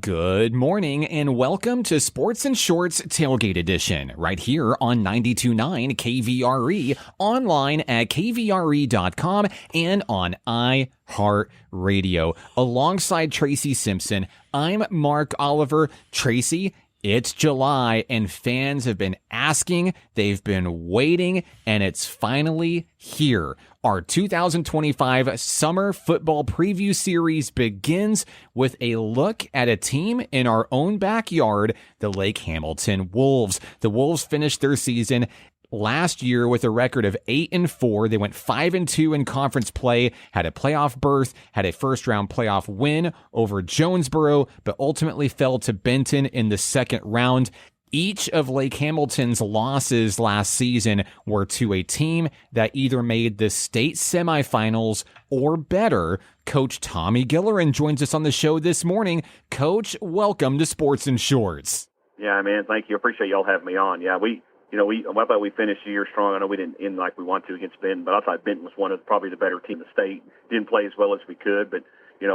Good morning and welcome to Sports and Shorts Tailgate Edition, right here on 92.9 KVRE, online at kvre.com and on iHeartRadio. Alongside Tracy Simpson, I'm Mark Oliver. Tracy, it's July and fans have been asking, they've been waiting, and it's finally here. Our 2025 Summer Football Preview Series begins with a look at a team in our own backyard, the Lake Hamilton Wolves. The Wolves finished their season last year with a record of 8-4. They went 5-2 in conference play, had a playoff berth, had a first-round playoff win over Jonesboro, but ultimately fell to Benton in the second round. Each of Lake Hamilton's losses last season were to a team that either made the state semifinals or better. Coach Tommy Gillerin joins us on the show this morning. Coach, welcome to Sports and Shorts. Yeah, man, thank you. Appreciate y'all having me on. Yeah, I thought we finished the year strong. I know we didn't end like we want to against Benton, but I thought Benton was one of probably the better teams in the state. Didn't play as well as we could, but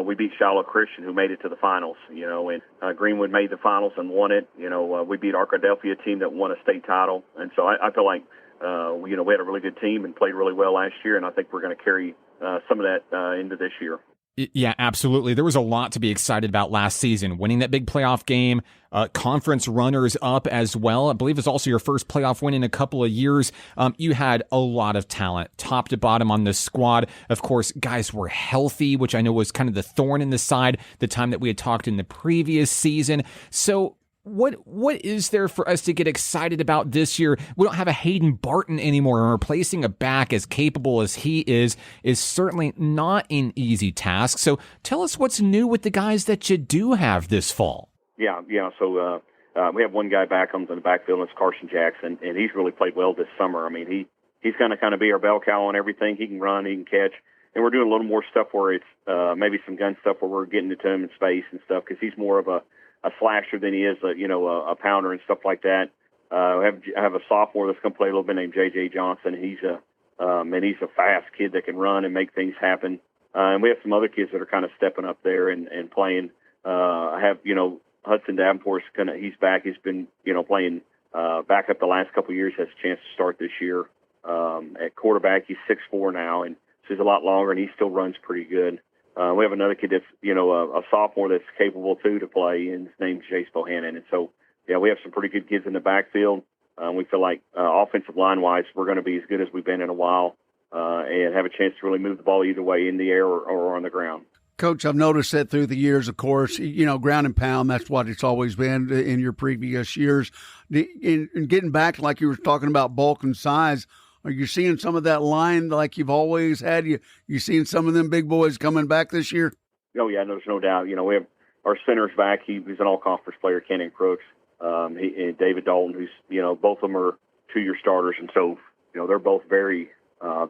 we beat Shiloh Christian, who made it to the finals, and Greenwood made the finals and won it. We beat Arkadelphia, a team that won a state title. And so I feel like, we had a really good team and played really well last year, and I think we're going to carry some of that into this year. Yeah, absolutely. There was a lot to be excited about last season. Winning that big playoff game, conference runners up as well. I believe it's also your first playoff win in a couple of years. You had a lot of talent, top to bottom on this squad. Of course, guys were healthy, which I know was kind of the thorn in the side the time that we had talked in the previous season. So what is there for us to get excited about this year? We don't have a Hayden Barton anymore, and replacing a back as capable as he is certainly not an easy task. So tell us what's new with the guys that you do have this fall. Yeah. So we have one guy back on the backfield, and it's Carson Jackson, and he's really played well this summer. I mean, he's going to kind of be our bell cow on everything. He can run, he can catch, and we're doing a little more stuff where it's maybe some gun stuff where we're getting it to him in space and stuff, because he's more of a slasher than he is a pounder and stuff like that. I have a sophomore that's going to play a little bit named J.J. Johnson. He's a fast kid that can run and make things happen. And we have some other kids that are kind of stepping up there and playing. I have, Hudson Davenport's he's back. He's been, playing back up the last couple of years, has a chance to start this year. At quarterback, he's 6'4" now, and so he's a lot longer, and he still runs pretty good. We have another kid that's, a sophomore that's capable, too, to play, and his name's Jace Bohannon. And so, yeah, we have some pretty good kids in the backfield. We feel like offensive line-wise, we're going to be as good as we've been in a while and have a chance to really move the ball either way, in the air or on the ground. Coach, I've noticed that through the years, of course, ground and pound, that's what it's always been in your previous years. In getting back, like you were talking about bulk and size, are you seeing some of that line like you've always had? You seeing some of them big boys coming back this year? Oh, yeah, there's no doubt. We have our center's back. He's an all-conference player, Kenan Crooks. And David Dalton, who's, both of them are two-year starters. And so, they're both very,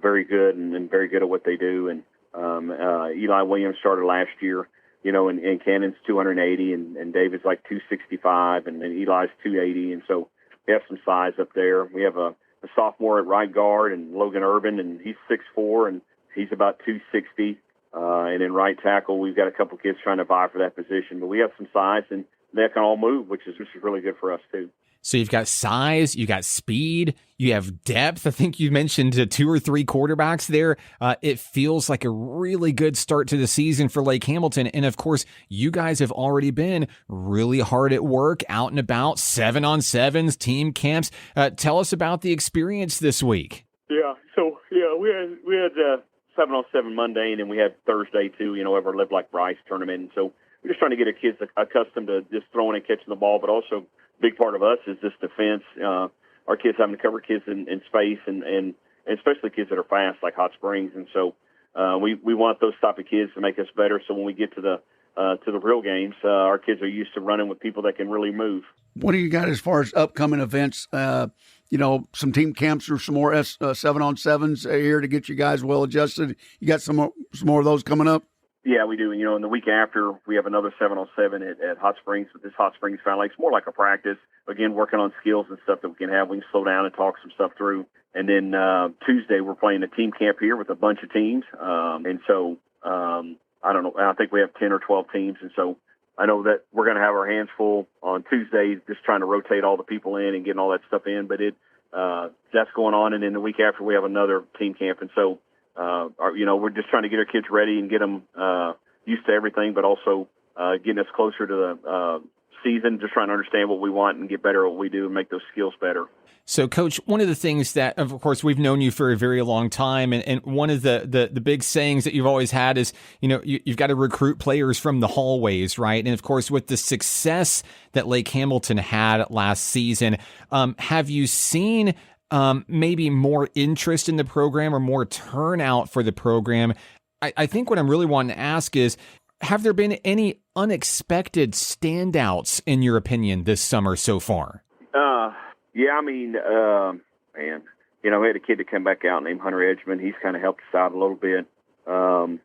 very good and very good at what they do. And Eli Williams started last year, and Cannon's 280 and David's like 265 and Eli's 280. And so we have some size up there. We have a sophomore at right guard, and Logan Urban, and he's 6'4", and he's about 260. And in right tackle, we've got a couple kids trying to vie for that position. But we have some size, and they can all move, which is really good for us, too. So you've got size, you got speed, you have depth. I think you mentioned 2 or 3 quarterbacks there. It feels like a really good start to the season for Lake Hamilton. And, of course, you guys have already been really hard at work, out and about, 7-on-7s, team camps. Tell us about the experience this week. Yeah, so, we had 7-on-7 Monday, and then we had Thursday, too, ever Live Like Bryce tournament. And so we're just trying to get our kids accustomed to just throwing and catching the ball, but also big part of us is this defense. Our kids having to cover kids in space and especially kids that are fast like Hot Springs. And so we want those type of kids to make us better. So when we get to the real games, our kids are used to running with people that can really move. What do you got as far as upcoming events? Some team camps or some more 7-on-7s here to get you guys well adjusted. You got some more of those coming up? Yeah, we do. And the week after, we have another 7-on-7 at Hot Springs with this Hot Springs Found Lake. It's more like a practice. Again, working on skills and stuff that we can have. We can slow down and talk some stuff through. And then Tuesday, we're playing a team camp here with a bunch of teams. I don't know. I think we have 10 or 12 teams. And so I know that we're going to have our hands full on Tuesday, just trying to rotate all the people in and getting all that stuff in. But that's going on, and then the week after we have another team camp, and so we're just trying to get our kids ready and get them used to everything, but also getting us closer to the season, just trying to understand what we want and get better at what we do and make those skills better. So, Coach, one of the things that, of course, we've known you for a very long time, and one of the big sayings that you've always had is, you've got to recruit players from the hallways, right? And, of course, with the success that Lake Hamilton had last season, have you seen maybe more interest in the program or more turnout for the program? I think what I'm really wanting to ask is, have there been any unexpected standouts, in your opinion, this summer so far? Yeah, I mean, man, we had a kid that came back out named Hunter Edgman. He's kind of helped us out a little bit. Oh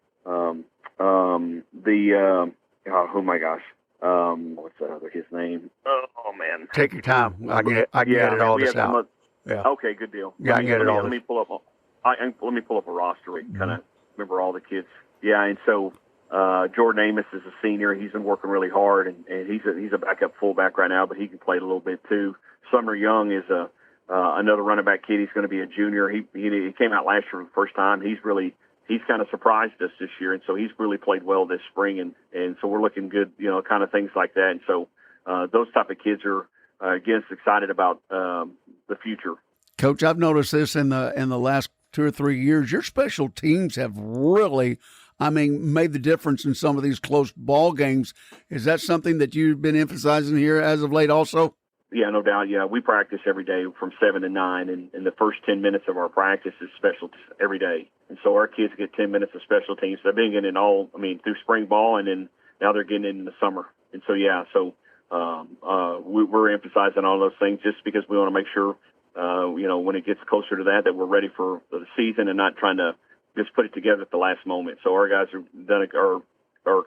my gosh, what's that other his name? Oh man, take your time. I can get it all this out. Yeah. Okay, good deal. Yeah, I can get it all. Let me pull up. Let me pull up a roster and kind of remember all the kids. Yeah, and so Jordan Amos is a senior. He's been working really hard, and he's a backup fullback right now, but he can play a little bit too. Summer Young is another running back kid. He's going to be a junior. He came out last year for the first time. He's kind of surprised us this year, and so he's really played well this spring, and so we're looking good, kind of things like that. And so those type of kids are again excited about the future. Coach, I've noticed this in the last 2 or 3 years. Your special teams have really, made the difference in some of these close ball games. Is that something that you've been emphasizing here as of late also? Yeah, no doubt. Yeah, we practice every day from 7 to 9, and the first 10 minutes of our practice is special every day. And so our kids get 10 minutes of special teams. They've been getting it through spring ball, and then now they're getting it in the summer. And so, yeah, we're emphasizing all those things just because we want to make sure, when it gets closer to that we're ready for the season and not trying to just put it together at the last moment. So our guys have done our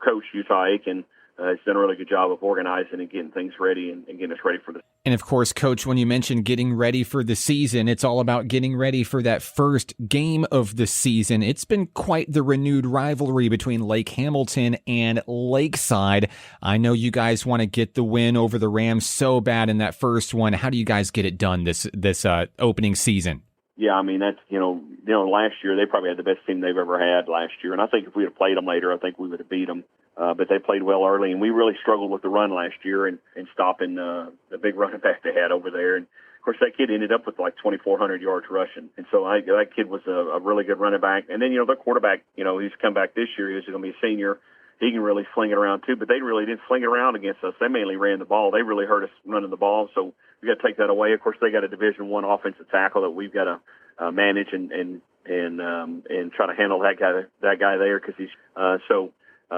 coach, Utah Aiken, has done a really good job of organizing and getting things ready and getting us ready for the. And of course, Coach, when you mentioned getting ready for the season, it's all about getting ready for that first game of the season. It's been quite the renewed rivalry between Lake Hamilton and Lakeside. I know you guys want to get the win over the Rams so bad in that first one. How do you guys get it done this opening season? Yeah, that's last year they probably had the best team they've ever had last year, and I think if we had played them later, I think we would have beat them. But they played well early, and we really struggled with the run last year and stopping the big running back they had over there. And of course, that kid ended up with like 2,400 yards rushing, and so that kid was a really good running back. And then their quarterback, he's come back this year. He's going to be a senior. He can really sling it around too, but they really didn't sling it around against us. They mainly ran the ball. They really hurt us running the ball, so we got to take that away. Of course, they got a Division I offensive tackle that we've got to manage and try to handle that guy there because he's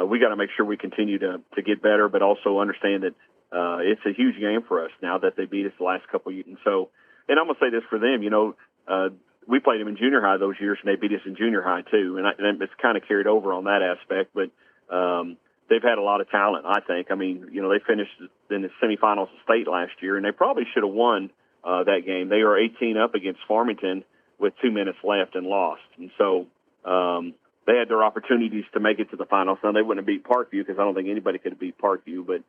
we got to make sure we continue to get better, but also understand that it's a huge game for us now that they beat us the last couple of years. And so, and I'm gonna say this for them, we played them in junior high those years, and they beat us in junior high too, and it's kind of carried over on that aspect, but. They've had a lot of talent, I think. They finished in the semifinals of state last year, and they probably should have won that game. They were 18 up against Farmington with 2 minutes left and lost. And so they had their opportunities to make it to the finals. Now, they wouldn't have beat Parkview because I don't think anybody could have beat Parkview, but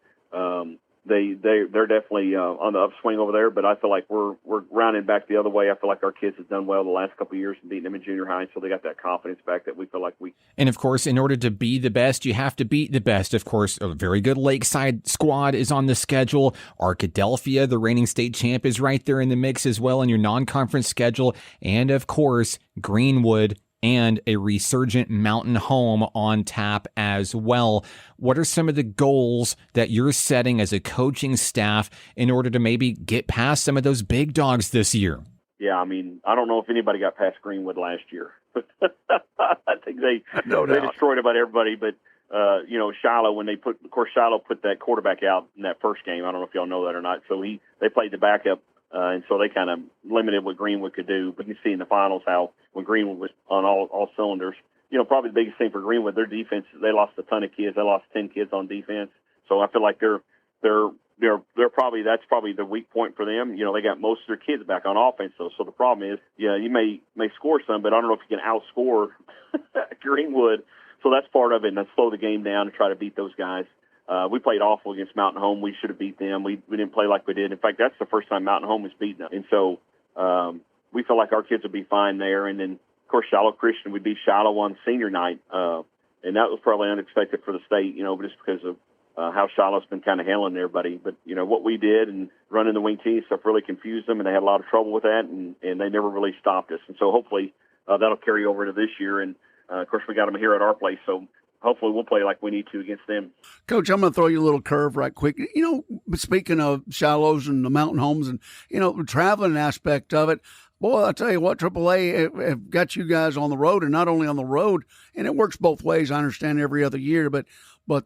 they're definitely on the upswing over there. But I feel like we're rounding back the other way. I feel like our kids have done well the last couple of years and beating them in junior high, so they got that confidence back that we feel like we. And of course, in order to be the best, you have to beat the best. Of course, a very good Lakeside squad is on the schedule. Arkadelphia, the reigning state champ, is right there in the mix as well in your non-conference schedule. And of course, Greenwood and a resurgent Mountain Home on tap as well. What are some of the goals that you're setting as a coaching staff in order to maybe get past some of those big dogs this year? Yeah, I don't know if anybody got past Greenwood last year. I think they destroyed about everybody, but Shiloh, Shiloh put that quarterback out in that first game. I don't know if y'all know that or not. So they played the backup, and so they kind of limited what Greenwood could do. But you see in the finals how when Greenwood was on all cylinders, probably the biggest thing for Greenwood, their defense, they lost a ton of kids. They lost 10 kids on defense. So I feel like they're probably, that's probably the weak point for them. They got most of their kids back on offense, though. So the problem is, you may score some, but I don't know if you can outscore Greenwood. So that's part of it, and then slow the game down and try to beat those guys. we played awful against Mountain Home. We should have beat them. We didn't play like we did. In fact, that's the first time Mountain Home has beaten them. And so we feel like our kids will be fine there. And then, of course, Shiloh Christian, we beat Shiloh on senior night. And that was probably unexpected for the state, just because of how Shiloh's been kind of handling everybody. But, what we did and running the wing T stuff really confused them, and they had a lot of trouble with that, and they never really stopped us. And so hopefully that'll carry over to this year. And, of course, we got them here at our place, so hopefully we'll play like we need to against them. Coach, I'm going to throw you a little curve right quick. Speaking of Shiloh's and the Mountain Homes and, the traveling aspect of it, boy, I'll tell you what, AAA have got you guys on the road, and not only on the road, and it works both ways, I understand, every other year, but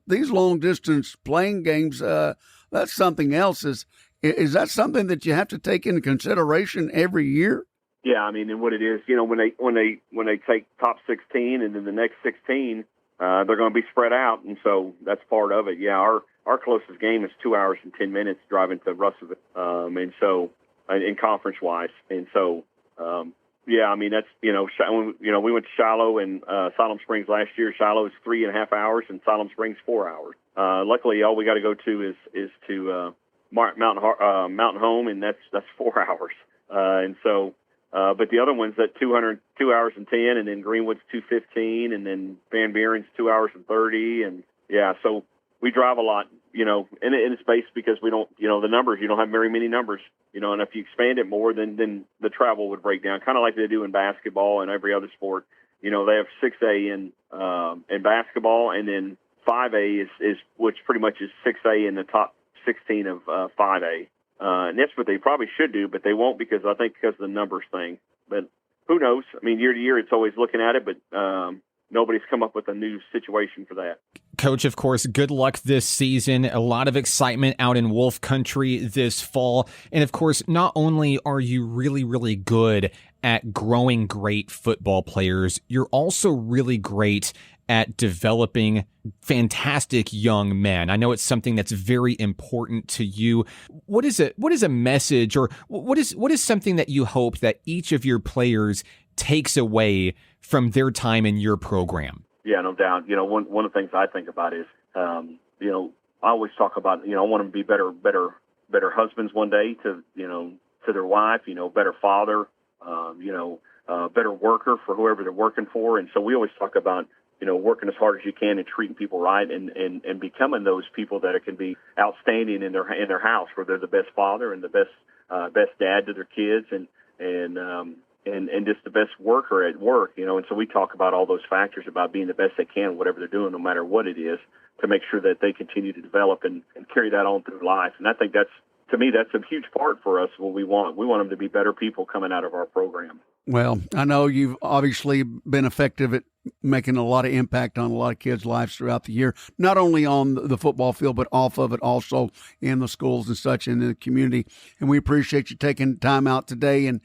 these long-distance playing games, that's something else. Is that something that you have to take into consideration every year? Yeah, and what it is, when they take top 16 and then the next 16, they're going to be spread out, and so that's part of it. Yeah, our closest game is 2 hours and 10 minutes driving to Russellville, and so in conference-wise, and so that's we went to Shiloh and Siloam Springs last year. Shiloh is 3.5 hours, and Siloam Springs 4 hours. Luckily, all we got to go to is to Mountain Home, and that's 4 hours, and so. But the other one's at 2 hours and 10, and then Greenwood's 2:15, and then Van Buren's 2 hours and 30, and so we drive a lot, and it's based because we don't, the numbers, you don't have very many numbers, and if you expand it more, then the travel would break down, kind of like they do in basketball and every other sport. They have 6A in basketball, and then 5A is which pretty much is 6A in the top 16 of 5A. And that's what they probably should do, but they won't because of the numbers thing. But who knows? Year to year, it's always looking at it, but nobody's come up with a new situation for that. Coach, of course, good luck this season. A lot of excitement out in Wolf Country this fall. And of course, not only are you really, really good at growing great football players, you're also really great at developing fantastic young men. I know it's something that's very important to you. What is a message, or what is something that you hope that each of your players takes away from their time in your program? Yeah, no doubt. One of the things I think about is, I always talk about, I want them to be better husbands one day to their wife, better father, better worker for whoever they're working for. And so we always talk about, working as hard as you can and treating people right and becoming those people that can be outstanding in their house, where they're the best father and the best dad to their kids and just the best worker at work, and so we talk about all those factors about being the best they can, whatever they're doing, no matter what it is, to make sure that they continue to develop and carry that on through life. And I think that's a huge part for us. What we want them to be better people coming out of our program. Well, I know you've obviously been effective at making a lot of impact on a lot of kids' lives throughout the year, not only on the football field, but off of it, also in the schools and such, in the community. And we appreciate you taking time out today, and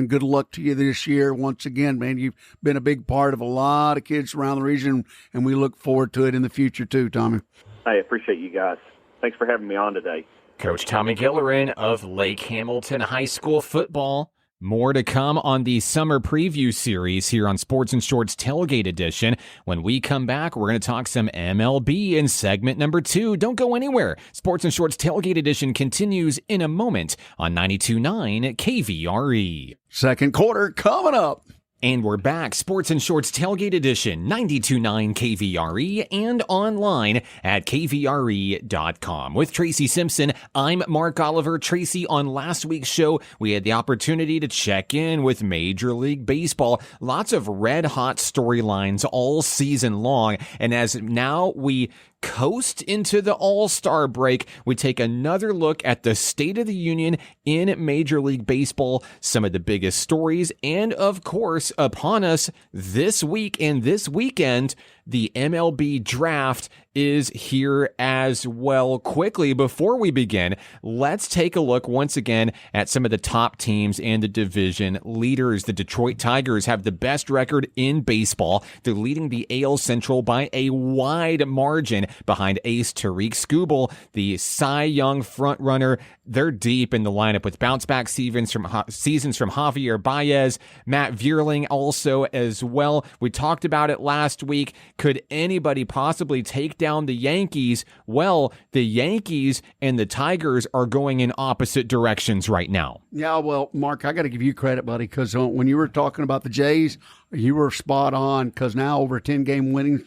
good luck to you this year. Once again, man, you've been a big part of a lot of kids around the region, and we look forward to it in the future too, Tommy. I appreciate you guys. Thanks for having me on today. Coach Tommy Gillerin of Lake Hamilton High School football. More to come on the summer preview series here on Sports and Shorts Tailgate Edition. When we come back, we're going to talk some MLB in segment number 2. Don't go anywhere. Sports and Shorts Tailgate Edition continues in a moment on 92.9 KVRE. Second quarter coming up. And we're back, Sports and Shorts Tailgate Edition, 92.9 KVRE, and online at kvre.com. With Tracy Simpson, I'm Mark Oliver. Tracy, on last week's show, we had the opportunity to check in with Major League Baseball. Lots of red-hot storylines all season long, and as now we coast into the All-Star break, we take another look at the State of the Union in Major League Baseball, some of the biggest stories, and of course, upon us this week and this weekend, the MLB draft is here as well. Quickly, before we begin, let's take a look once again at some of the top teams and the division leaders. The Detroit Tigers have the best record in baseball. They're leading the AL Central by a wide margin behind ace Tariq Skubal, the Cy Young frontrunner. They're deep in the lineup with bounce-back seasons from Javier Baez, Matt Vierling also as well. We talked about it last week. Could anybody possibly take down the Yankees? Well, the Yankees and the Tigers are going in opposite directions right now. Yeah, well, Mark, I got to give you credit, buddy, because when you were talking about the Jays, you were spot on, because now over 10-game winning,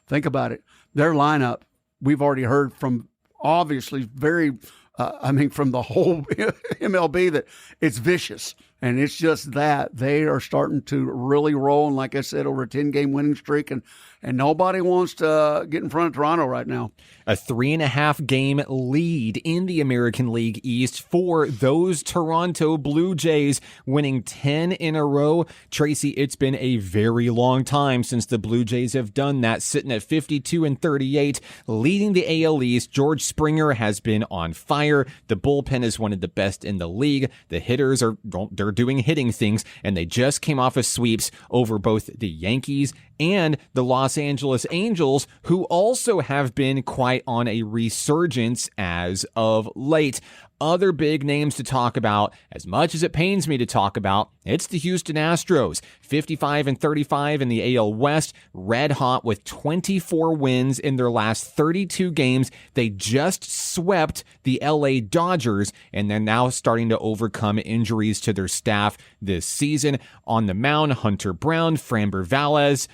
think about it. Their lineup, we've already heard from, obviously, from the whole MLB, that it's vicious. And it's just that they are starting to really roll. And like I said, over a 10-game winning streak. And nobody wants to get in front of Toronto right now. A 3.5-game lead in the American League East for those Toronto Blue Jays, winning 10 in a row. Tracy, it's been a very long time since the Blue Jays have done that, sitting at 52-38, leading the AL East. George Springer has been on fire. The bullpen is one of the best in the league. The hitters they're doing hitting things, and they just came off of sweeps over both the Yankees and the Los Angeles Angels, who also have been quite on a resurgence as of late. Other big names to talk about, as much as it pains me to talk about, it's the Houston Astros, 55-35 in the AL West, red hot with 24 wins in their last 32 games. They just swept the LA Dodgers, and they're now starting to overcome injuries to their staff this season. On the mound, Hunter Brown, Framber Valdez,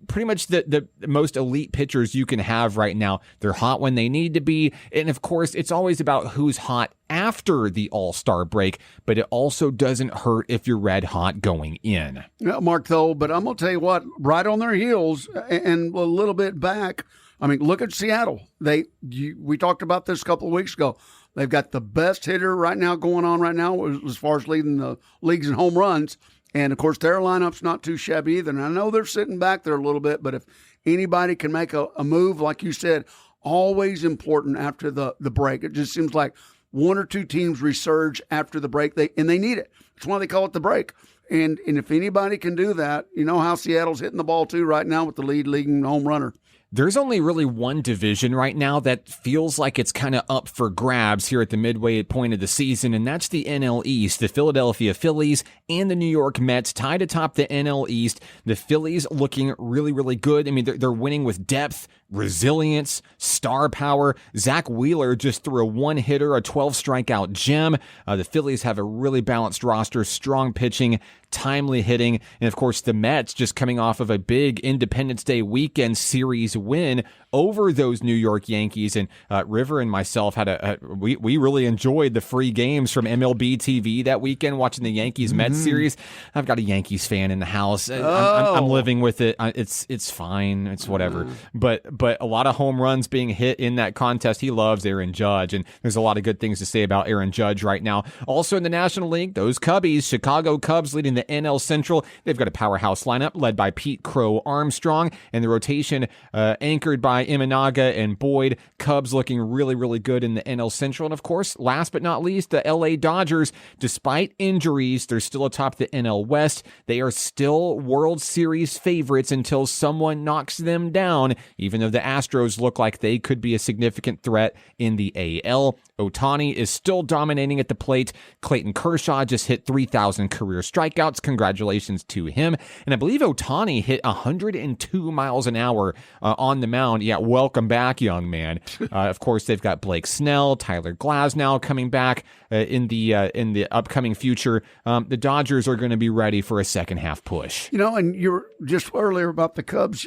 pretty much the most elite pitchers you can have right now. They're hot when they need to be, and of course, it's always about who's hot after the All-Star break, but it also doesn't hurt if you're red hot going in. Yeah, Mark, though, but I'm going to tell you what, right on their heels and a little bit back, look at Seattle. We talked about this a couple of weeks ago. They've got the best hitter right now going on right now as far as leading the leagues in home runs. And, of course, their lineup's not too shabby either. And I know they're sitting back there a little bit, but if anybody can make a move, like you said, always important after the break. It just seems like one or two teams resurge after the break, and they need it. That's why they call it the break. And if anybody can do that, you know how Seattle's hitting the ball too right now with the leading home runner. There's only really one division right now that feels like it's kind of up for grabs here at the midway point of the season, and that's the NL East. The Philadelphia Phillies and the New York Mets tied atop the NL East. The Phillies looking really, really good. They're winning with depth, resilience, star power. Zach Wheeler just threw a one-hitter, a 12-strikeout gem. The Phillies have a really balanced roster, strong pitching, timely hitting, and of course the Mets just coming off of a big Independence Day weekend series win over those New York Yankees. And River and myself had we really enjoyed the free games from MLB TV that weekend, watching the Yankees-Mets series. I've got a Yankees fan in the house. I'm living with it. It's fine. It's whatever. But a lot of home runs being hit in that contest. He loves Aaron Judge, and there's a lot of good things to say about Aaron Judge right now. Also in the National League, those Cubbies, Chicago Cubs leading the NL Central. They've got a powerhouse lineup led by Pete Crow Armstrong, and the rotation anchored by Imanaga and Boyd. Cubs looking really, really good in the NL Central. And of course, last but not least, the LA Dodgers. Despite injuries, they're still atop the NL West. They are still World Series favorites until someone knocks them down, even though the Astros look like they could be a significant threat in the AL. Ohtani is still dominating at the plate. Clayton Kershaw just hit 3,000 career strikeouts. Congratulations to him. And I believe Ohtani hit 102 miles an hour on the mound. Yeah, welcome back, young man. Of course, they've got Blake Snell, Tyler Glasnow coming back in the upcoming future. The Dodgers are going to be ready for a second half push. And you were just earlier about the Cubs,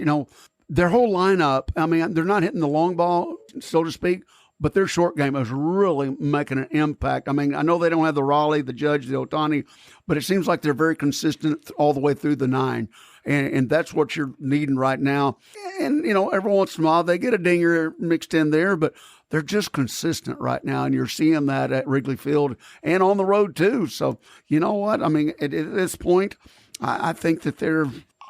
their whole lineup, they're not hitting the long ball, so to speak, but their short game is really making an impact. I know they don't have the Raleigh, the Judge, the Ohtani, but it seems like they're very consistent all the way through the nine. And that's what you're needing right now. And, every once in a while they get a dinger mixed in there, but they're just consistent right now. And you're seeing that at Wrigley Field and on the road too. So, you know what? At this point, I think that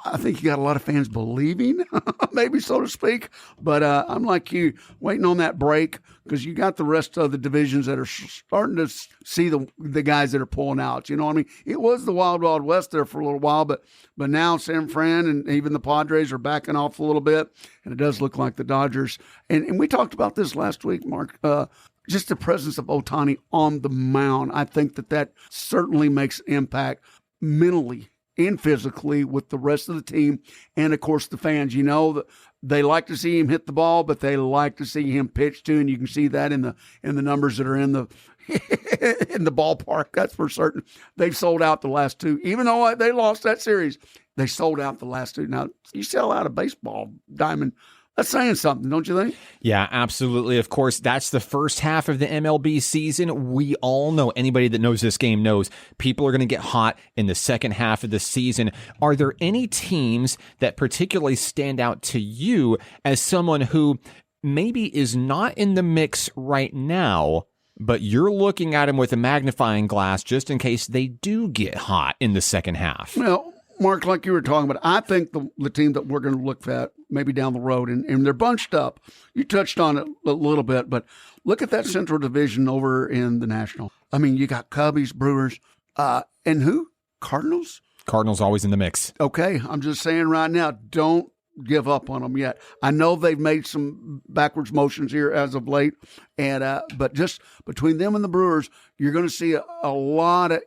I think you got a lot of fans believing, maybe so to speak. But I'm like you, waiting on that break, because you got the rest of the divisions that are starting to see the guys that are pulling out. It was the Wild Wild West there for a little while, but now San Fran and even the Padres are backing off a little bit, and it does look like the Dodgers. And we talked about this last week, Mark. Just the presence of Ohtani on the mound, I think that certainly makes an impact mentally and physically with the rest of the team. And, of course, the fans, you know, they like to see him hit the ball, but they like to see him pitch too. And you can see that in the numbers that are in the in the ballpark. That's for certain. They've sold out the last two. Even though they lost that series, they sold out the last two. Now, you sell out a baseball diamond. That's saying something, don't you think? Yeah, absolutely. Of course, that's the first half of the MLB season. We all know, anybody that knows this game knows, people are going to get hot in the second half of the season. Are there any teams that particularly stand out to you as someone who maybe is not in the mix right now, but you're looking at them with a magnifying glass just in case they do get hot in the second half? Well, Mark, like you were talking about, I think the team that we're going to look at maybe down the road, and they're bunched up. You touched on it a little bit, but look at that Central Division over in the National. I mean, you got Cubbies, Brewers, and who? Cardinals? Cardinals always in the mix. Okay, I'm just saying right now, don't give up on them yet. I know they've made some backwards motions here as of late, and but just between them and the Brewers, you're going to see a lot of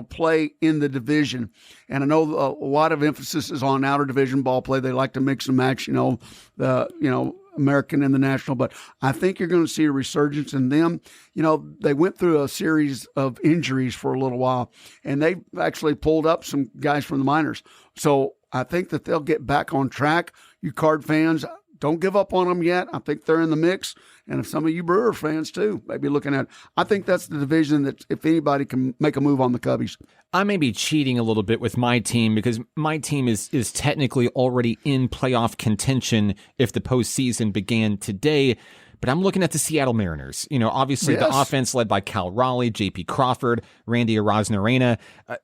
play in the division. And I know a lot of emphasis is on outer division ball play. They like to mix and match, the American and the National, but I think you're going to see a resurgence in them. They went through a series of injuries for a little while, and they actually pulled up some guys from the minors. So I think that they'll get back on track. You Card fans, don't give up on them yet. I think they're in the mix. And if some of you Brewer fans, too, may be looking at, I think that's the division that if anybody can make a move on the Cubbies. I may be cheating a little bit with my team because my team is technically already in playoff contention if the postseason began today. But I'm looking at the Seattle Mariners. Obviously Yes. The offense led by Cal Raleigh, J.P. Crawford, Randy Arozarena.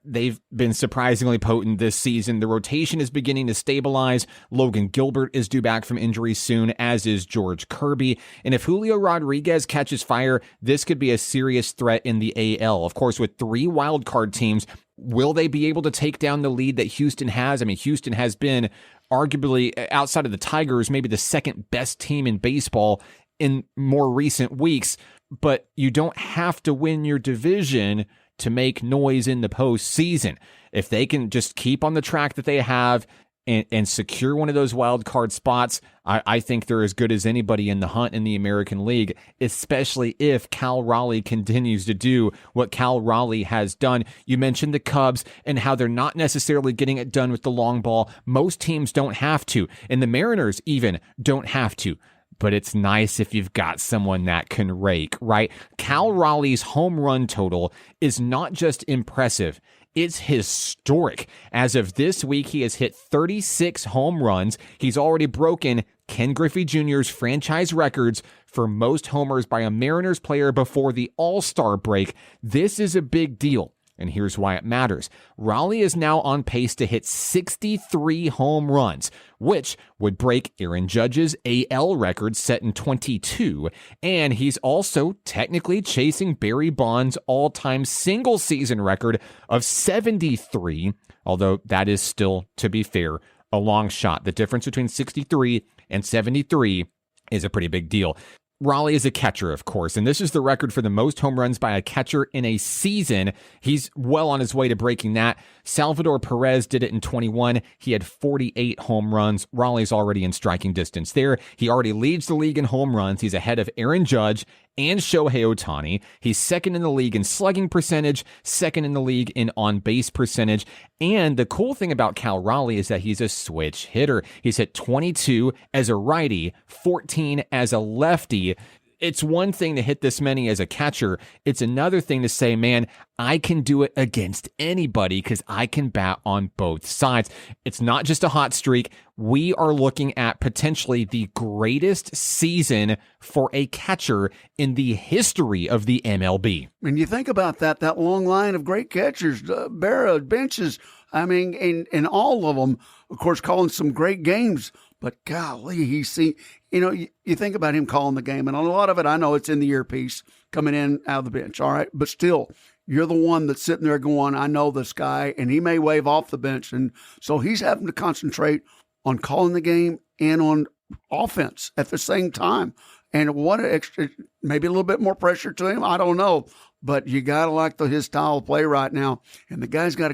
They've been surprisingly potent this season. The rotation is beginning to stabilize. Logan Gilbert is due back from injury soon, as is George Kirby. And if Julio Rodriguez catches fire, this could be a serious threat in the AL. Of course, with 3 wild card teams, will they be able to take down the lead that Houston has? I mean, Houston has been arguably, outside of the Tigers, maybe the second best team in baseball in more recent weeks, but you don't have to win your division to make noise in the postseason. If they can just keep on the track that they have and secure one of those wild card spots, I think they're as good as anybody in the hunt in the American League, especially if Cal Raleigh continues to do what Cal Raleigh has done. You mentioned the Cubs and how they're not necessarily getting it done with the long ball. Most teams don't have to, and the Mariners even don't have to. But it's nice if you've got someone that can rake, right? Cal Raleigh's home run total is not just impressive, it's historic. As of this week, he has hit 36 home runs. He's already broken Ken Griffey Jr.'s franchise records for most homers by a Mariners player before the All-Star break. This is a big deal. And here's why it matters. Raleigh is now on pace to hit 63 home runs, which would break Aaron Judge's AL record set in 22. And he's also technically chasing Barry Bonds' all-time single-season record of 73, although that is still, to be fair, a long shot. The difference between 63 and 73 is a pretty big deal. Raleigh is a catcher, of course, and this is the record for the most home runs by a catcher in a season. He's well on his way to breaking that. Salvador Perez did it in 21. He had 48 home runs. Raleigh's already in striking distance there. He already leads the league in home runs. He's ahead of Aaron Judge and Shohei Ohtani. He's second in the league in slugging percentage, second in the league in on-base percentage. And the cool thing about Cal Raleigh is that he's a switch hitter. He's hit 22 as a righty, 14 as a lefty. It's one thing to hit this many as a catcher. It's another thing to say, man, I can do it against anybody because I can bat on both sides. It's not just a hot streak. We are looking at potentially the greatest season for a catcher in the history of the MLB. When you think about that long line of great catchers, Berra, Benches, and all of them, of course, calling some great games. But golly, you think about him calling the game, and a lot of it, I know it's in the earpiece coming in out of the bench, all right? But still, you're the one that's sitting there going, I know this guy, and he may wave off the bench. And so he's having to concentrate on calling the game and on offense at the same time. And what an extra, maybe a little bit more pressure to him, I don't know. but you got to like his style of play right now. And the guy's got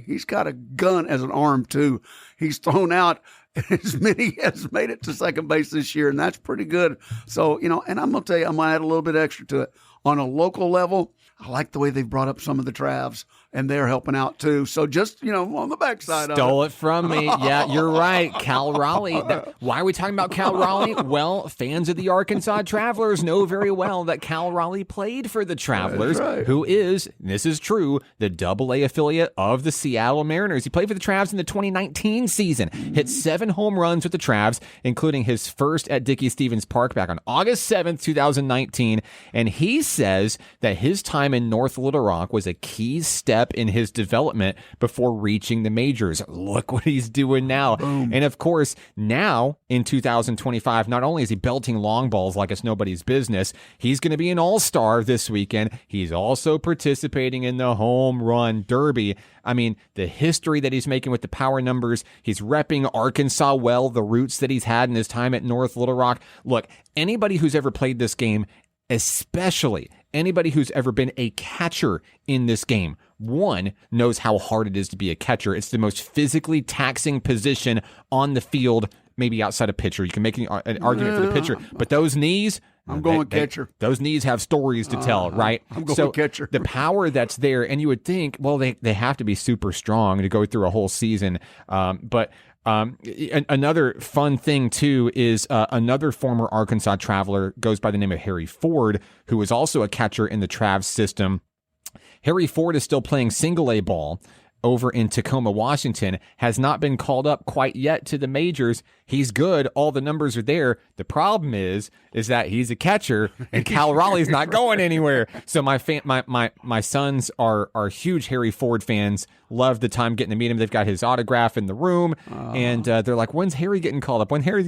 he's got a gun as an arm too. He's thrown out as many as made it to second base this year, and that's pretty good. So, and I'm going to tell you, I'm going to add a little bit extra to it. On a local level, I like the way they've brought up some of the Travs, and they're helping out too. So just, on the backside Stole it from me. Yeah, you're right. Cal Raleigh. Why are we talking about Cal Raleigh? Well, fans of the Arkansas Travelers know very well that Cal Raleigh played for the Travelers, who is, this is true, the AA affiliate of the Seattle Mariners. He played for the Travs in the 2019 season, hit 7 home runs with the Travs, including his first at Dickey-Stephens Park back on August 7th, 2019. And he says that his time in North Little Rock was a key step in his development before reaching the majors. Look what he's doing now. Boom. And of course, now in 2025, not only is he belting long balls like it's nobody's business, he's going to be an all-star this weekend. He's also participating in the home run derby. I mean, the history that he's making with the power numbers, he's repping Arkansas well, the roots that he's had in his time at North Little Rock. Look, anybody who's ever played this game, especially anybody who's ever been a catcher in this game, one, knows how hard it is to be a catcher. It's the most physically taxing position on the field, maybe outside of pitcher. You can make an argument for the pitcher, but those knees, I'm going catcher. Those knees have stories to tell, right? I'm going catcher. The power that's there, and you would think, well, they have to be super strong to go through a whole season. But another fun thing, too, is another former Arkansas Traveler goes by the name of Harry Ford, who was also a catcher in the Travs system. Harry Ford is still playing single-A ball over in Tacoma, Washington, has not been called up quite yet to the majors. He's good. All the numbers are there. The problem is that he's a catcher, and Cal Raleigh's not going anywhere. So my sons are huge Harry Ford fans. Love the time getting to meet him. They've got his autograph in the room, and they're like, "When's Harry getting called up? When's Harry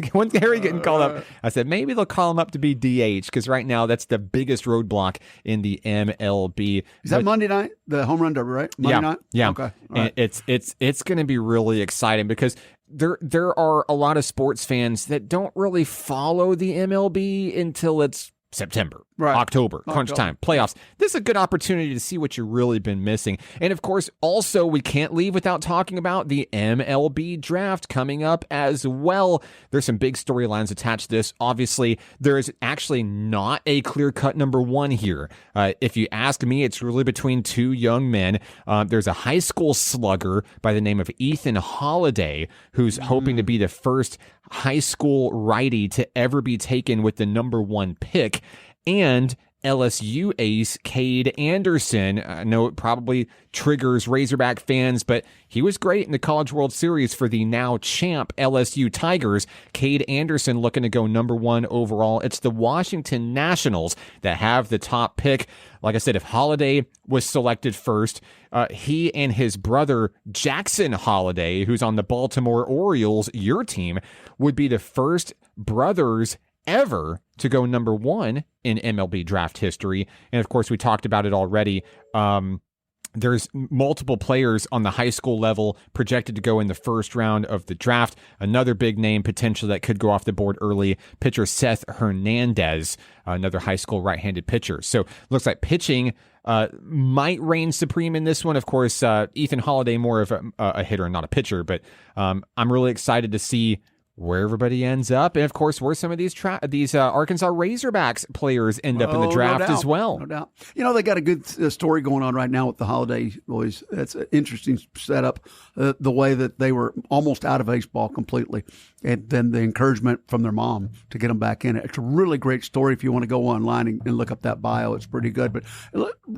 getting called up?" I said, maybe they'll call him up to be DH, because right now that's the biggest roadblock in the MLB. Is that Monday night, the home run derby, right? Monday night? Yeah. Okay. And it's going to be really exciting, because there are a lot of sports fans that don't really follow the MLB until it's September, October, crunch time, playoffs. This is a good opportunity to see what you've really been missing. And of course, also, we can't leave without talking about the MLB draft coming up as well. There's some big storylines attached to this. Obviously, there is actually not a clear-cut number one here. If you ask me, it's really between two young men. There's a high school slugger by the name of Ethan Holiday, who's hoping to be the first high school righty to ever be taken with the number one pick, and LSU ace Cade Anderson. I know it probably triggers Razorback fans, but he was great in the College World Series for the now champ LSU Tigers. Cade Anderson looking to go number one overall. It's the Washington Nationals that have the top pick. Like I said, if Holiday was selected first, he and his brother Jackson Holiday, who's on the Baltimore Orioles, your team, would be the first brothers ever to go number one in MLB draft history. And of course, we talked about it already. There's multiple players on the high school level projected to go in the first round of the draft. Another big name potentially that could go off the board early, pitcher Seth Hernandez, another high school right-handed pitcher. So looks like pitching might reign supreme in this one. Of course, Ethan Holiday, more of a hitter and not a pitcher, but I'm really excited to see where everybody ends up, and of course, where some of these Arkansas Razorbacks players end up in the draft as well. No doubt. They got a good story going on right now with the Holiday boys. That's an interesting setup, the way that they were almost out of baseball completely, and then the encouragement from their mom to get them back in it. It's a really great story if you want to go online and look up that bio. It's pretty good. But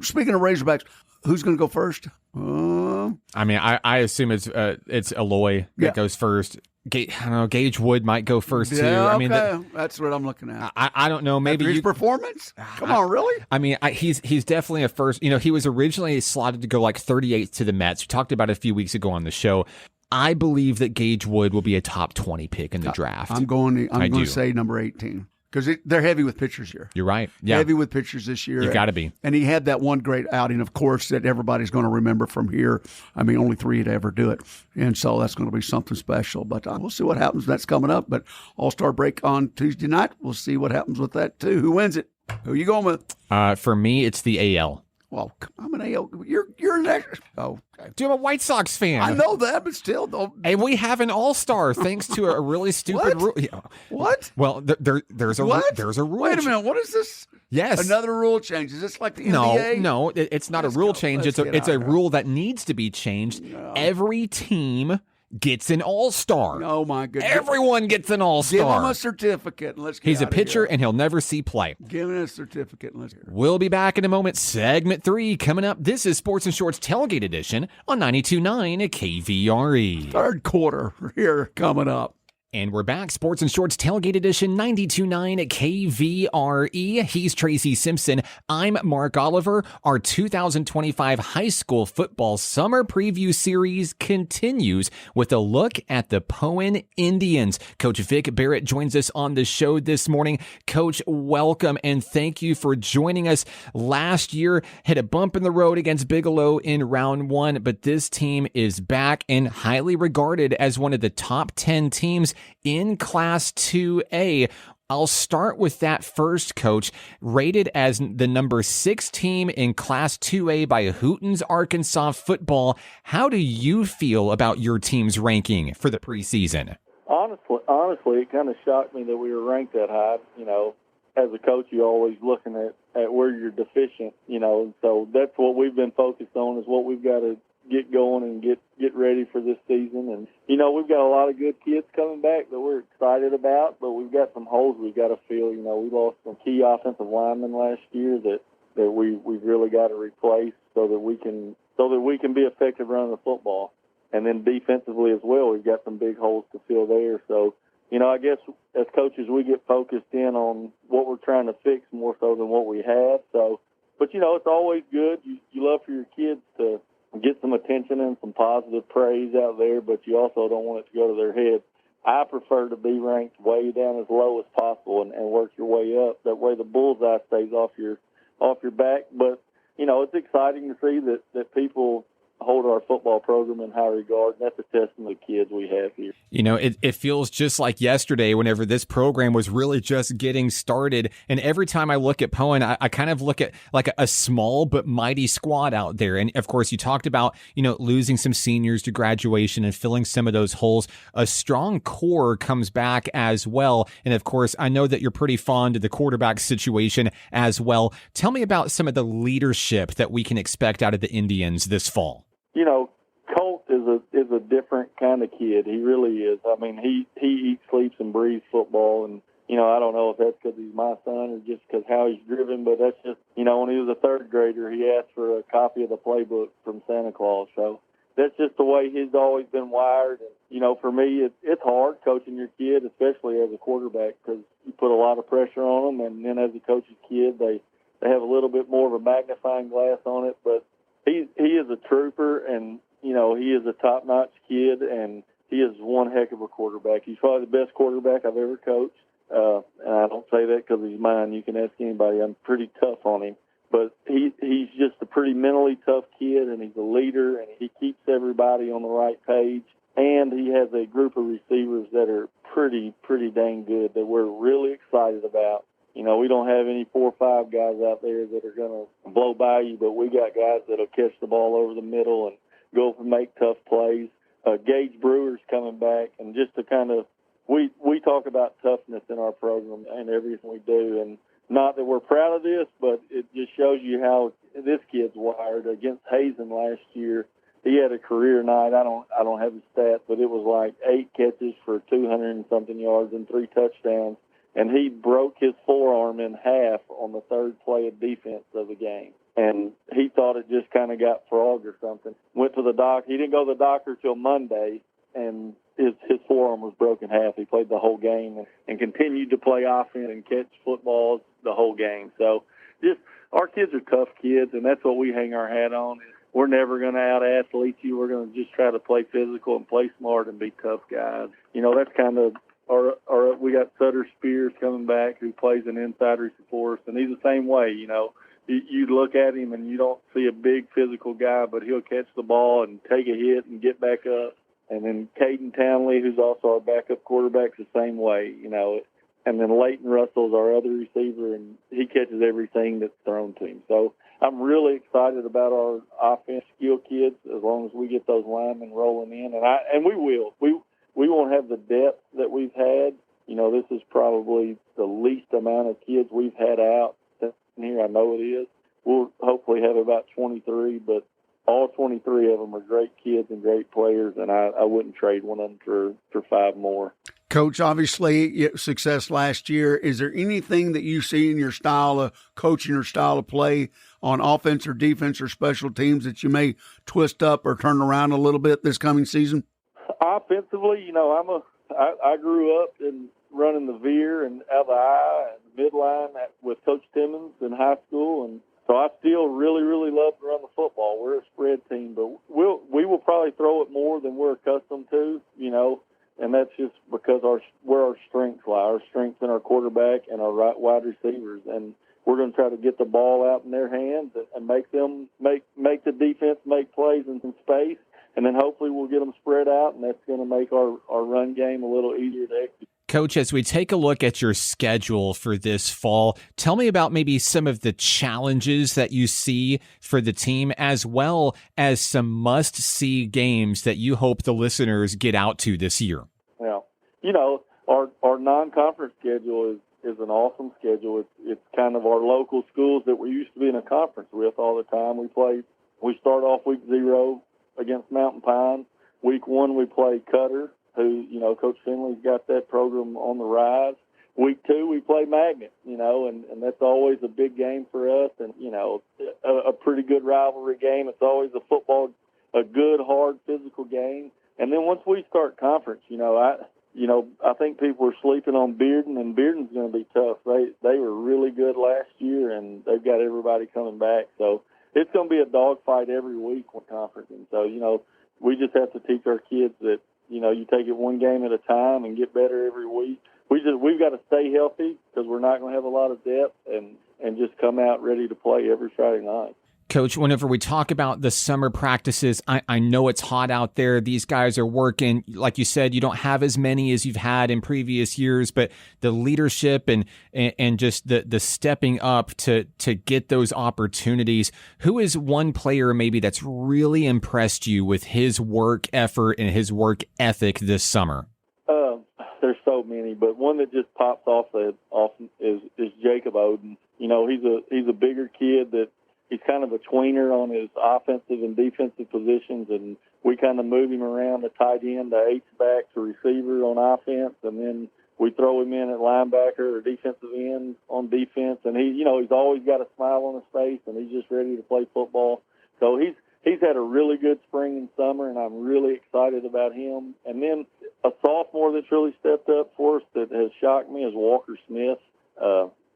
speaking of Razorbacks, who's going to go first? I mean, I assume it's Eloy that goes first. I don't know. Gage Wood might go first too. Yeah, I mean, that's what I'm looking at. I don't know. Maybe his performance. Come on, really? I mean, he's definitely a first. He was originally slotted to go like 38th to the Mets. We talked about it a few weeks ago on the show. I believe that Gage Wood will be a top 20 pick in the draft. I'm going to say number 18. Because they're heavy with pitchers here. You're right. Yeah. Heavy with pitchers this year. You got to be. And he had that one great outing, of course, that everybody's going to remember from here. I mean, only 3 to ever do it. And so that's going to be something special. But we'll see what happens. That's coming up. But All-Star break on Tuesday night. We'll see what happens with that, too. Who wins it? Who are you going with? For me, it's the AL. Well, I'm an AL. You're an ex. Oh, okay. I'm a White Sox fan. I know that, but still, though. And we have an all-star thanks to a really stupid rule. What? Well, there's a What? there's a rule. Wait a minute. What is this? Yes. Another rule change. Is this like the NBA? No, it's not Let's a rule go. change. Let's It's get a out of rule that needs to be changed. No. Every team gets an all-star. Oh my goodness. Everyone gets an Give him all-star. a certificate and let's get He's a out of pitcher, here. and he'll never see play. Give him a certificate and let's hear it. We'll be back in a moment. Segment 3 coming up. This is Sports and Shorts Tailgate Edition on 92.9 KVRE. Third quarter here coming up. And we're back. Sports and Shorts Tailgate Edition 92.9 KVRE. He's Tracy Simpson. I'm Mark Oliver. Our 2025 high school football summer preview series continues with a look at the Poen Indians. Coach Vic Barrett joins us on the show this morning. Coach, welcome and thank you for joining us. Last year hit a bump in the road against Bigelow in round 1, but this team is back and highly regarded as one of the top 10 teams in Class 2A. I'll start with that first, Coach. Rated as the number 6 team in Class 2A by Hooten's Arkansas Football, how do you feel about your team's ranking for the preseason? Honestly, it kind of shocked me that we were ranked that high. You know, as a coach, you're always looking at where you're deficient, you know, and so that's what we've been focused on is what we've got to get going and get ready for this season. And, you know, we've got a lot of good kids coming back that we're excited about, but we've got some holes we've got to fill. You know, we lost some key offensive linemen last year that we've really got to replace so that we can be effective running the football. And then defensively as well, we've got some big holes to fill there. So, you know, I guess as coaches, we get focused in on what we're trying to fix more so than what we have. So, but, you know, it's always good. You love for your kids to get some attention and some positive praise out there, but you also don't want it to go to their head. I prefer to be ranked way down as low as possible and work your way up. That way the bullseye stays off your back. But, you know, it's exciting to see that people hold our football program in high regard. That's a testament to the kids we have here. You know, it feels just like yesterday whenever this program was really just getting started. And every time I look at Poen, I kind of look at like a small but mighty squad out there. And of course, you talked about, you know, losing some seniors to graduation and filling some of those holes. A strong core comes back as well. And of course, I know that you're pretty fond of the quarterback situation as well. Tell me about some of the leadership that we can expect out of the Indians this fall. You know, Colt is a different kind of kid. He really is. I mean, he eats, sleeps, and breathes football. And, you know, I don't know if that's because he's my son or just because how he's driven, but that's just, you know, when he was a third grader, he asked for a copy of the playbook from Santa Claus. So that's just the way he's always been wired. And, you know, for me, it's hard coaching your kid, especially as a quarterback, because you put a lot of pressure on them. And then as a coach's kid, they have a little bit more of a magnifying glass on it. But he is a trooper, and, you know, he is a top-notch kid, and he is one heck of a quarterback. He's probably the best quarterback I've ever coached, and I don't say that because he's mine. You can ask anybody. I'm pretty tough on him. But he's just a pretty mentally tough kid, and he's a leader, and he keeps everybody on the right page. And he has a group of receivers that are pretty dang good that we're really excited about. You know, we don't have any 4 or 5 guys out there that are going to blow by you, but we got guys that'll catch the ball over the middle and go up and make tough plays. Gage Brewer's coming back, and just to kind of we talk about toughness in our program and everything we do, and not that we're proud of this, but it just shows you how this kid's wired. Against Hazen last year, he had a career night. I don't have his stats, but it was like 8 catches for 200 and something yards and 3 touchdowns. And he broke his forearm in half on the 3rd play of defense of the game. And he thought it just kind of got frogged or something. Went to the doctor. He didn't go to the doctor till Monday, and his forearm was broken in half. He played the whole game and continued to play offense and catch footballs the whole game. So just our kids are tough kids, and that's what we hang our hat on. We're never going to out-athlete you. We're going to just try to play physical and play smart and be tough guys. You know, that's kind of we got Sutter Spears coming back who plays an inside receiver for us, and he's the same way. You know, you look at him and you don't see a big physical guy, but he'll catch the ball and take a hit and get back up. And then Caden Townley, who's also our backup quarterback, the same way. You know, And then Leighton Russell's our other receiver, and he catches everything that's thrown to him. So I'm really excited about our offense skill kids as long as we get those linemen rolling in. And we will. We won't have the depth that we've had. You know, this is probably the least amount of kids we've had out here. I know it is. We'll hopefully have about 23, but all 23 of them are great kids and great players, and I wouldn't trade one of them for 5 more. Coach, obviously success last year. Is there anything that you see in your style of coaching or style of play on offense or defense or special teams that you may twist up or turn around a little bit this coming season? Offensively, you know, I grew up in running the veer and out of the eye and midline with Coach Timmons in high school, and so I still really, really love to run the football. We're a spread team, but we will probably throw it more than we're accustomed to, you know. And that's just because where our strengths lie. Our strengths in our quarterback and our wide receivers. And we're going to try to get the ball out in their hands and make them make the defense make plays in some space. And then hopefully we'll get them spread out, and that's going to make our run game a little easier to execute. Coach, as we take a look at your schedule for this fall, tell me about maybe some of the challenges that you see for the team, as well as some must-see games that you hope the listeners get out to this year. Well, you know, our non-conference schedule is an awesome schedule. It's kind of our local schools that we used to be in a conference with all the time. We start off week 0 against Mountain Pine. Week 1 we play Cutter, who, you know, Coach Finley's got that program on the rise. Week 2, we play Magnet, you know, and that's always a big game for us, and, you know, a pretty good rivalry game. It's always a good, hard, physical game. And then once we start conference, I think people are sleeping on Bearden, and Bearden's going to be tough. They were really good last year, and they've got everybody coming back. So it's going to be a dogfight every week with conference. And so, you know, we just have to teach our kids that, you know, you take it one game at a time and get better every week. We've got to stay healthy because we're not going to have a lot of depth, and just come out ready to play every Friday night. Coach, whenever we talk about the summer practices, I know it's hot out there. These guys are working. Like you said, you don't have as many as you've had in previous years, but the leadership and just the stepping up to get those opportunities. Who is one player maybe that's really impressed you with his work effort and his work ethic this summer? There's so many, but one that just pops off is Jacob Oden. You know, he's a bigger kid that he's kind of a tweener on his offensive and defensive positions, and we kind of move him around to tight end, to H-back, to receiver on offense, and then we throw him in at linebacker or defensive end on defense. And he's always got a smile on his face, and he's just ready to play football. So he's had a really good spring and summer, and I'm really excited about him. And then a sophomore that's really stepped up for us that has shocked me is Walker Smith.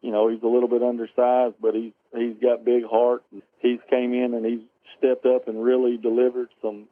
You know, he's a little bit undersized, but he's got big heart. He's came in and he's stepped up and really delivered some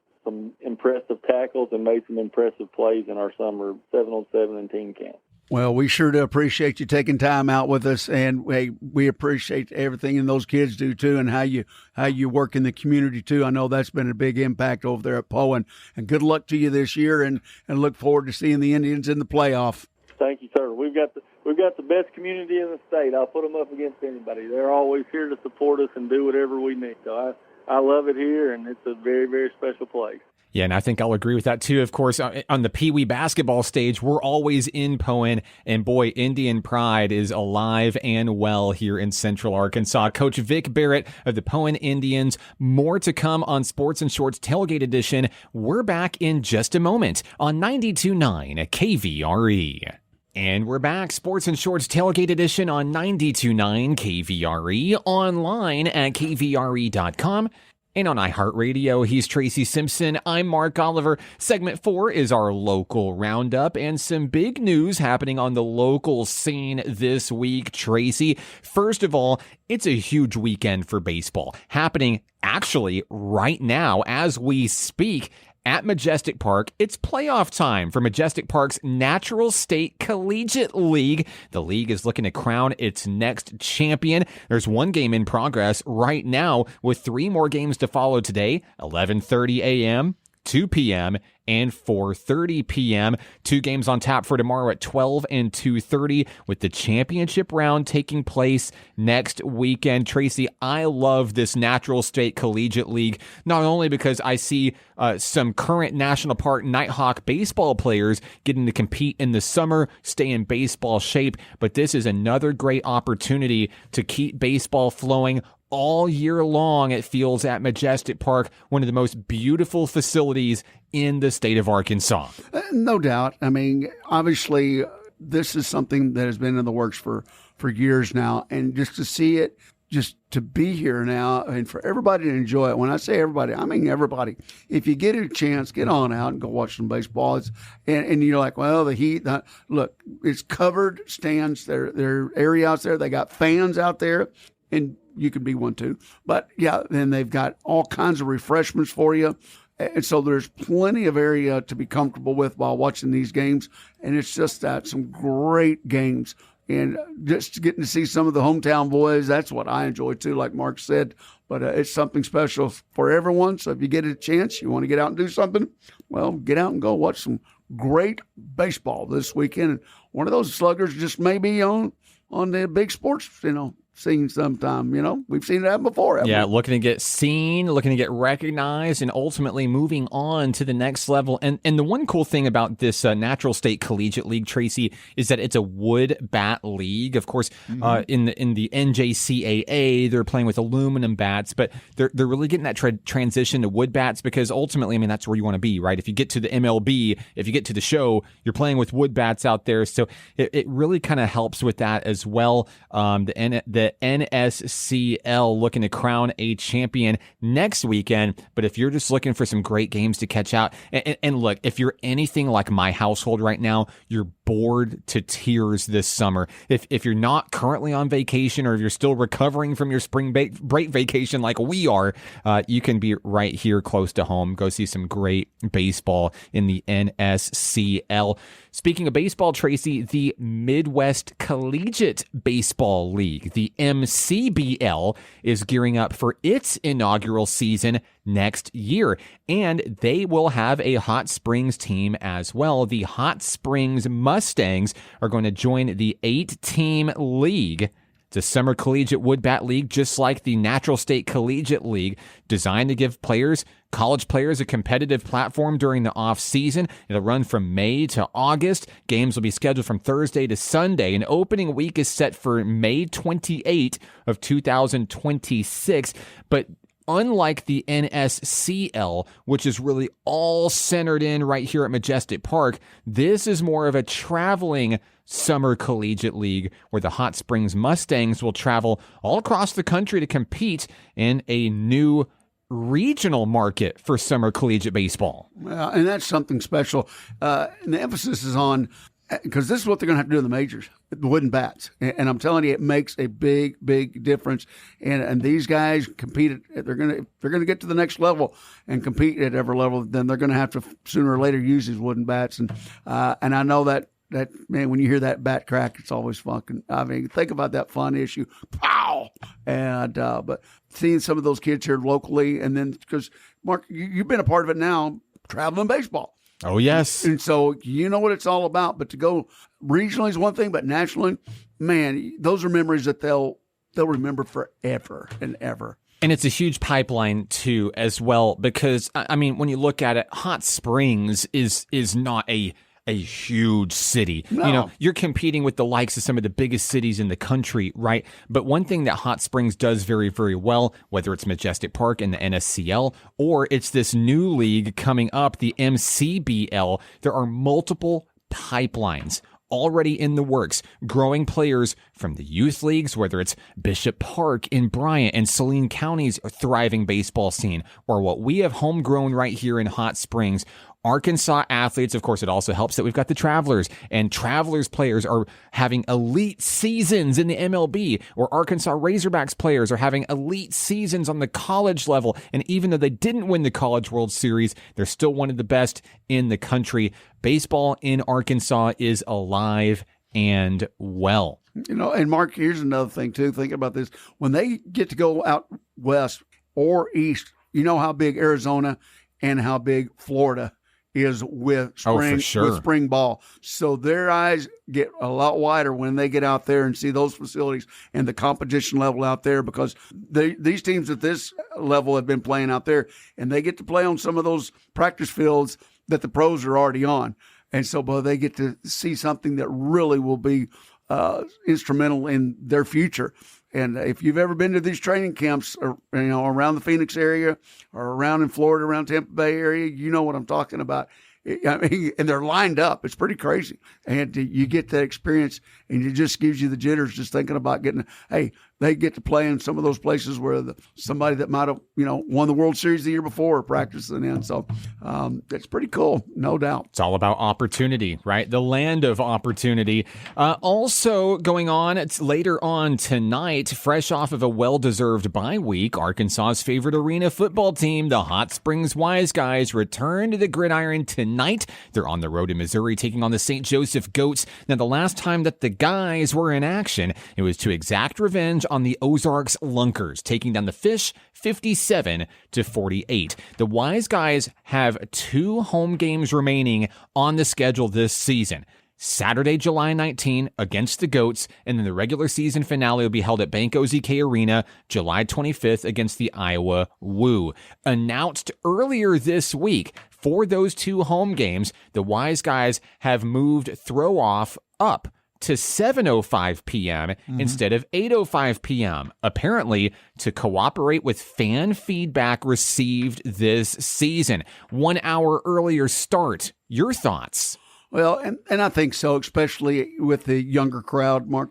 impressive tackles and made some impressive plays in our summer 7-on-7 and team camp. Well, we sure do appreciate you taking time out with us, and we appreciate everything and those kids do too, and how you work in the community too. I know that's been a big impact over there at Poe, and good luck to you this year, and look forward to seeing the Indians in the playoff. Thank you, sir. We've got the best community in the state. I'll put them up against anybody. They're always here to support us and do whatever we need. So I love it here, and it's a very, very special place. Yeah, and I think I'll agree with that too. Of course, on the Pee Wee basketball stage, we're always in Poen, and boy, Indian pride is alive and well here in Central Arkansas. Coach Vic Barrett of the Poen Indians. More to come on Sports and Shorts Tailgate Edition. We're back in just a moment on 92.9 KVRE. And we're back, Sports and Shorts Tailgate Edition on 92.9 KVRE, online at kvre.com. And on iHeartRadio, he's Tracy Simpson. I'm Mark Oliver. Segment 4 is our local roundup and some big news happening on the local scene this week, Tracy. First of all, it's a huge weekend for baseball, happening actually right now as we speak. At Majestic Park, it's playoff time for Majestic Park's Natural State Collegiate League. The league is looking to crown its next champion. There's one game in progress right now with 3 more games to follow today, 11:30 a.m., 2 p.m., and 4:30 p.m. 2 games on tap for tomorrow at 12 and 2:30, with the championship round taking place next weekend. Tracy, I love this Natural State Collegiate League, not only because I see some current National Park Nighthawk baseball players getting to compete in the summer, stay in baseball shape, but this is another great opportunity to keep baseball flowing all year long. It feels at Majestic Park, one of the most beautiful facilities in the state of Arkansas. No doubt. I mean, obviously, this is something that has been in the works for years now, and just to see it, just to be here now, and for everybody to enjoy it. When I say everybody, I mean everybody. If you get a chance, get on out and go watch some baseball. And you're like, well, the heat. Look, it's covered stands. There are area out there. They got fans out there, and you can be one too. But yeah, then they've got all kinds of refreshments for you. And so there's plenty of area to be comfortable with while watching these games. And it's just that some great games. And just getting to see some of the hometown boys, that's what I enjoy too, like Mark said. But it's something special for everyone. So if you get a chance, you want to get out and do something, well, get out and go watch some great baseball this weekend. And one of those sluggers just may be on the big sports, scene sometime. We've seen that before. Yeah, looking to get seen, looking to get recognized, and ultimately moving on to the next level. And the one cool thing about this Natural State Collegiate League, Tracy, is that it's a wood bat league. Of course, in the NJCAA, they're playing with aluminum bats, but they're really getting that transition to wood bats because ultimately, I mean, that's where you want to be, right? If you get to the MLB, if you get to the show, you're playing with wood bats out there. So it really kind of helps with that as well. The NSCL looking to crown a champion next weekend. But if you're just looking for some great games to catch out, and look, if you're anything like my household right now, you're bored to tears this summer. If you're not currently on vacation, or if you're still recovering from your spring break vacation like we are, you can be right here close to home. Go see some great baseball in the NSCL. Speaking of baseball, Tracy, the Midwest Collegiate Baseball League, the MCBL, is gearing up for its inaugural season next year, and they will have a Hot Springs team as well. The Hot Springs Mustangs are going to join the 8-team league. It's a summer collegiate wood bat league, just like the Natural State Collegiate League, designed to give college players, a competitive platform during the off season. It'll run from May to August. Games will be scheduled from Thursday to Sunday. An opening week is set for May 28 of 2026. But unlike the NSCL, which is really all centered in right here at Majestic Park, this is more of a traveling summer collegiate league where the Hot Springs Mustangs will travel all across the country to compete in a new regional market for summer collegiate baseball. And that's something special. And the emphasis is on, because this is what they're going to have to do in the majors, the wooden bats. And I'm telling you, it makes a big, big difference. And these guys compete. They're going to get to the next level and compete at every level. Then they're going to have to sooner or later use these wooden bats. And I know that man, when you hear that bat crack, it's always fun. I mean, think about that fun issue. Pow! And but seeing some of those kids here locally, and then because Mark, you've been a part of it now, traveling baseball. Oh, yes. And so you know what it's all about. But to go regionally is one thing, but nationally, man, those are memories that they'll remember forever and ever. And it's a huge pipeline, too, as well, because, I mean, when you look at it, Hot Springs is not a huge city. No. You're competing with the likes of some of the biggest cities in the country, right? But one thing that Hot Springs does very, very well, whether it's Majestic Park and the NSCL, or it's this new league coming up, the MCBL, there are multiple pipelines already in the works, growing players from the youth leagues, whether it's Bishop Park in Bryant and Saline County's thriving baseball scene, or what we have homegrown right here in Hot Springs. Arkansas athletes, of course, it also helps that we've got the Travelers, and Travelers players are having elite seasons in the MLB, or Arkansas Razorbacks players are having elite seasons on the college level. And even though they didn't win the College World Series, they're still one of the best in the country. Baseball in Arkansas is alive and well. And Mark, here's another thing, too. Think about this. When they get to go out west or east, you know how big Arizona and how big Florida is with spring, for sure. with spring ball. So their eyes get a lot wider when they get out there and see those facilities and the competition level out there, because these teams at this level have been playing out there, and they get to play on some of those practice fields that the pros are already on. And so they get to see something that really will be instrumental in their future. And if you've ever been to these training camps, around the Phoenix area or around in Florida, around Tampa Bay area, you know what I'm talking about. I mean, and they're lined up. It's pretty crazy. And you get that experience, and it just gives you the jitters just thinking about they get to play in some of those places where somebody that might have, won the World Series the year before practicing in. So it's pretty cool, no doubt. It's all about opportunity, right? The land of opportunity. Also going on, it's later on tonight, fresh off of a well-deserved bye week, Arkansas's favorite arena football team, the Hot Springs Wise Guys, return to the gridiron tonight. They're on the road in Missouri, taking on the St. Joseph Goats. Now, the last time that the guys were in action, it was to exact revenge on the Ozarks Lunkers, taking down the Fish 57-48. The Wise Guys have 2 home games remaining on the schedule this season. Saturday, July 19 against the Goats, and then the regular season finale will be held at Bank OZK Arena July 25th against the Iowa Woo. Announced earlier this week, for those 2 home games, the Wise Guys have moved throw-off up to 7:05 p.m. instead of 8:05 p.m., apparently to cooperate with fan feedback received this season. 1 hour earlier start. Your thoughts? Well, and I think so, especially with the younger crowd, Mark.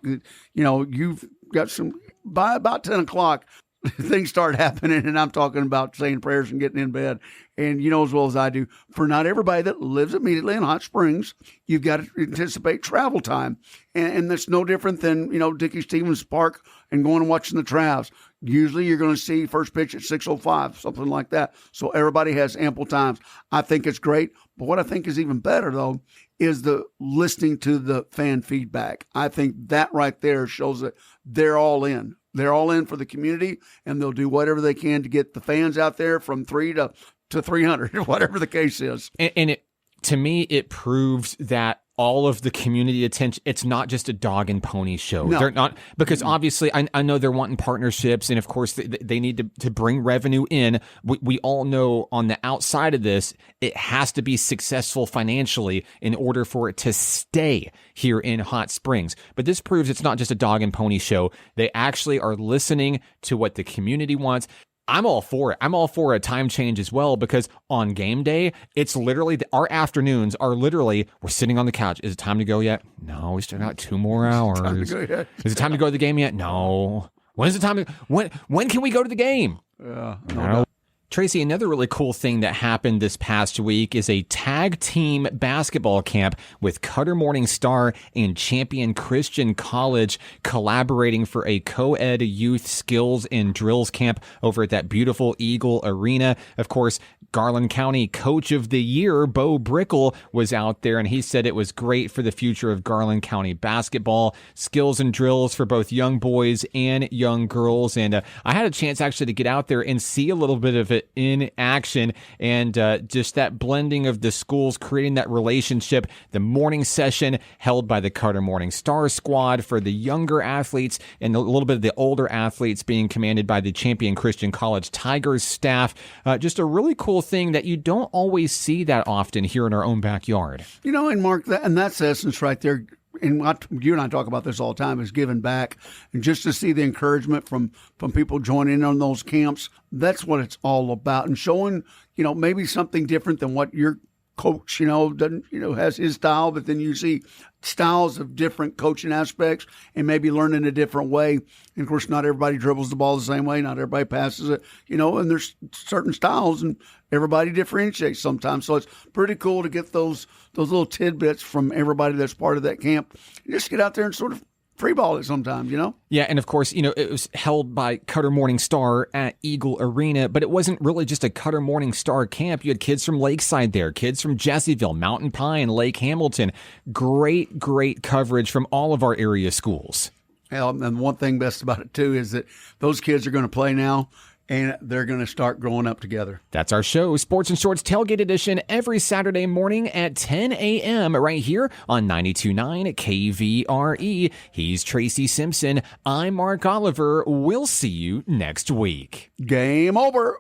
You've got by about 10 o'clock, things start happening, and I'm talking about saying prayers and getting in bed. And you know as well as I do, for not everybody that lives immediately in Hot Springs, you've got to anticipate travel time. And that's no different than, Dickey Stevens Park and going and watching the Travs. Usually you're going to see first pitch at 6:05, something like that. So everybody has ample times. I think it's great. But what I think is even better, though, is the listening to the fan feedback. I think that right there shows that they're all in. They're all in for the community, and they'll do whatever they can to get the fans out there from 3 to 300, whatever the case is. And to me, it proves that all of the community attention, it's not just a dog and pony show. No. They're not, because obviously I know they're wanting partnerships, and of course they need to bring revenue in. We all know on the outside of this, it has to be successful financially in order for it to stay here in Hot Springs. But this proves it's not just a dog and pony show. They actually are listening to what the community wants. I'm all for it. I'm all for a time change as well, because on game day, it's literally, our afternoons are literally, we're sitting on the couch. Is it time to go yet? No, we still got 2 more hours. Is it time to go to the game yet? No. When is the time to, when can we go to the game? No. Tracy, another really cool thing that happened this past week is a tag team basketball camp with Cutter Morning Star and Champion Christian College collaborating for a co-ed youth skills and drills camp over at that beautiful Eagle Arena. Of course, Garland County Coach of the Year, Bo Brickle, was out there, and he said it was great for the future of Garland County basketball. Skills and drills for both young boys and young girls. And I had a chance actually to get out there and see a little bit of it in action, and just that blending of the schools, creating that relationship. The morning session held by the Cutter Morning Star squad for the younger athletes, and a little bit of the older athletes being commanded by the Champion Christian College Tigers staff. Just a really cool thing that you don't always see that often here in our own backyard. And Mark, that's the essence right there. And what you and I talk about this all the time, is giving back, and just to see the encouragement from people joining in on those camps. That's what it's all about, and showing maybe something different than what your coach doesn't has his style, but then you see styles of different coaching aspects and maybe learning a different way. And of course, not everybody dribbles the ball the same way, not everybody passes it, and there's certain styles, and everybody differentiates sometimes. So it's pretty cool to get those little tidbits from everybody that's part of that camp. You just get out there and sort of free ball it sometimes, Yeah, and of course, it was held by Cutter Morning Star at Eagle Arena, but it wasn't really just a Cutter Morning Star camp. You had kids from Lakeside there, kids from Jessieville, Mountain Pine, Lake Hamilton. Great coverage from all of our area schools. And one thing best about it, too, is that those kids are going to play now, and they're going to start growing up together. That's our show, Sports and Shorts Tailgate Edition, every Saturday morning at 10 a.m. right here on 92.9 KVRE. He's Tracy Simpson. I'm Mark Oliver. We'll see you next week. Game over.